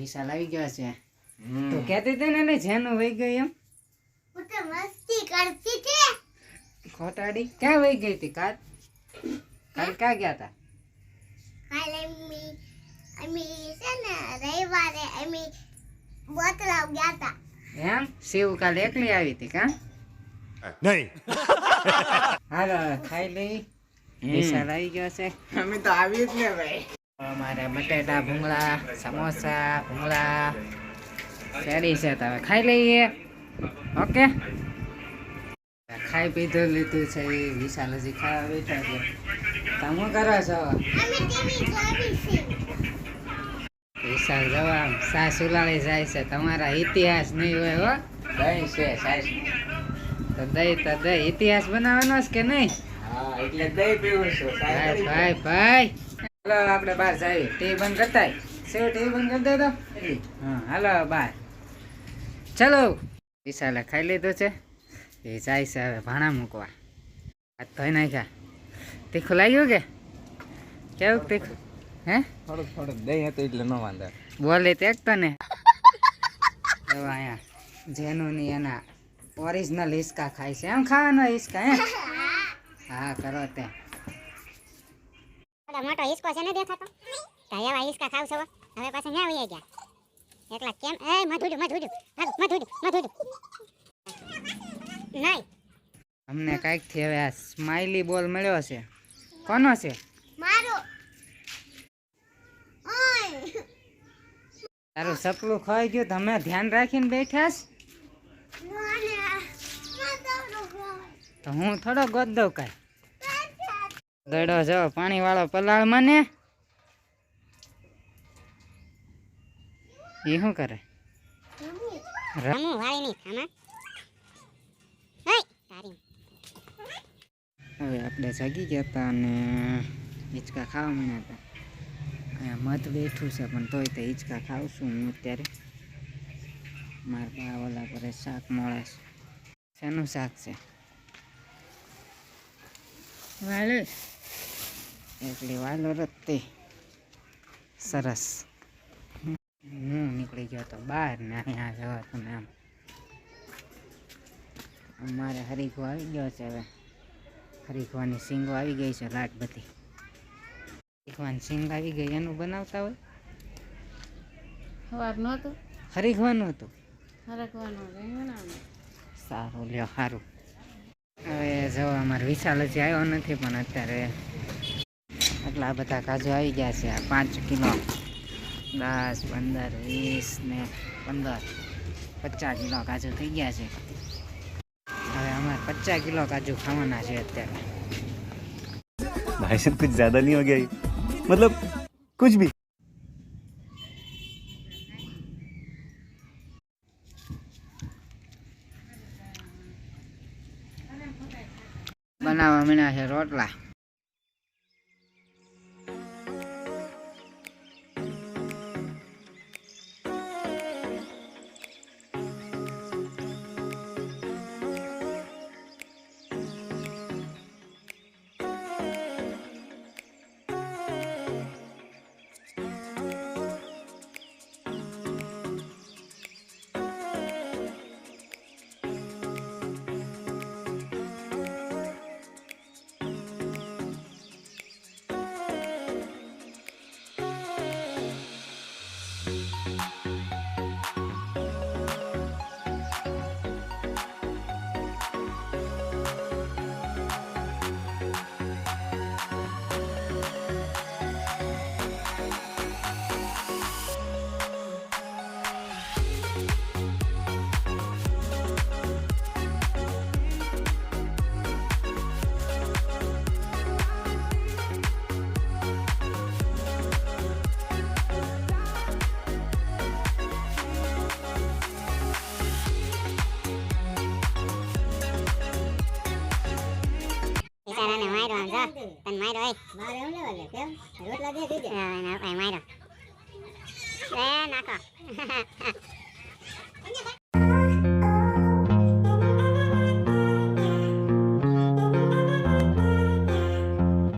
વિશાલ આવી ગયો છે. તો કહેતી હતી ને જેનું વહી ગઈ એમ મસ્તી કરતી હતી. ખોટાડી ક્યાં વહી ગઈ હતી? કાલ ક્યાં ગયા હતા? કાલે અમે છે ને રવિવારે અમે બોતલાવ ગયા હતા. એમ? શિવ કાલ એકલી આવી હતી કા? નહીં. હાલો ખાઈ લઈ. વિશાલ આવી ગયો છે. અમે તો આવી જ ને ભાઈ. અમારે બટેટા ભૂંગળા, સમોસા ભૂંગળા રેડી છે. તો હવે ખાઈ લઈએ. ઓકે, ખાઈ પીધું લીધું છે. વિશાલ હજી ખાવા બેઠા છે. તમે કરો છો? અમે ટીવી જોવી છે. વિશાલ જવા સાસ ઉલાળી જાય છે. તમારા ઇતિહાસ નહીં હોય હો. દહીં છે સાસ. તો દહીં ઇતિહાસ બનાવવાનો છે કે નહીં? હા, એટલે દહીં પીવું છું. ભાઈ ભાઈ ભાઈ, હાલો આપણે બહાર જઈએ. ટીવી બંધ કરતા સેવ ટીવી બંધ કરી દે તો. હા હાલો બહાર ચલો. વિશાલે ખાઈ લીધું છે. એ જાય છે હવે ભાણા મૂકવા. આ ધોઈ નાખ્યા. તીખું લાગ્યું કે કેવું તીખું? હે થોડુંક દહીં હતું એટલે ન વાંધો. બોલે તે ને હવે અહીંયા જેનું ની એના ઓરિજિનલ હિસકા ખાય છે. એમ ખાવાનો હિસકા? હે હા કરો તે. મોટો હિસકો છે ને દેખાતો? તો એવા હિસકા ખાવ છો હવે પાછા ન્યા વહી ગયા. એકલા કેમ? એ મધુડું નહીં. અમને કાંઈક થી હવે આ સ્માઇલી બોલ મળ્યો છે. કોનો છે? મારો. તારું સપલું ખવાઈ ગયું. તમે ધ્યાન રાખીને બેઠા છો તો હું થોડો ગોદ દઉં કાંઈ. દડો જો પાણી વાળો પલાળ મને. એ શું કરે? રમું વાળી નહીં ખામાં. હવે આપણે જાગી ગયા હતા અને હિંચકા ખાવા માંડ્યા હતા. અહીંયા મધ બેઠું છે પણ તોય તે હિંચકા ખાઉં છું હું અત્યારે. મારા ઓલા પર શાક મળે છે. શેનું શાક છે? વાલો. એકલી વાલો રત્તી સરસ. હું નીકળી ગયો તો બહાર ને અહીંયા જવા તમે આમ. અમારે હરીખો આવી ગયો છે. હવે હરીખવાની સિંગો આવી ગઈ છે. લાટ બધી હરીખવાની સિંગ આવી ગઈ. એનું બનાવતા હોય. સવાર નહોતું હરીખવાનું હતું. હરકવાનું સારું લ્યો સારું. હવે જો અમારે વિશાલ હજી આવ્યો નથી પણ અત્યારે આટલા બધા કાજુ આવી ગયા છે. 5 કિલો 10 15 20 ને 15 50 કિલો કાજુ થઈ ગયા છે. હવે અમારે 50 કિલો કાજુ ખાવાના છે અત્યારે. भाई साहब कुछ ज्यादा नहीं हो गया ये? मतलब कुछ भी. બનાવવા મીના છે રોટલા. બિચારાને માર્યો આમ જા તને માર્યો એ મારે એમ લેવા લે કેમ રોટલા દે દીધે હા ના માર્યો એ નાખો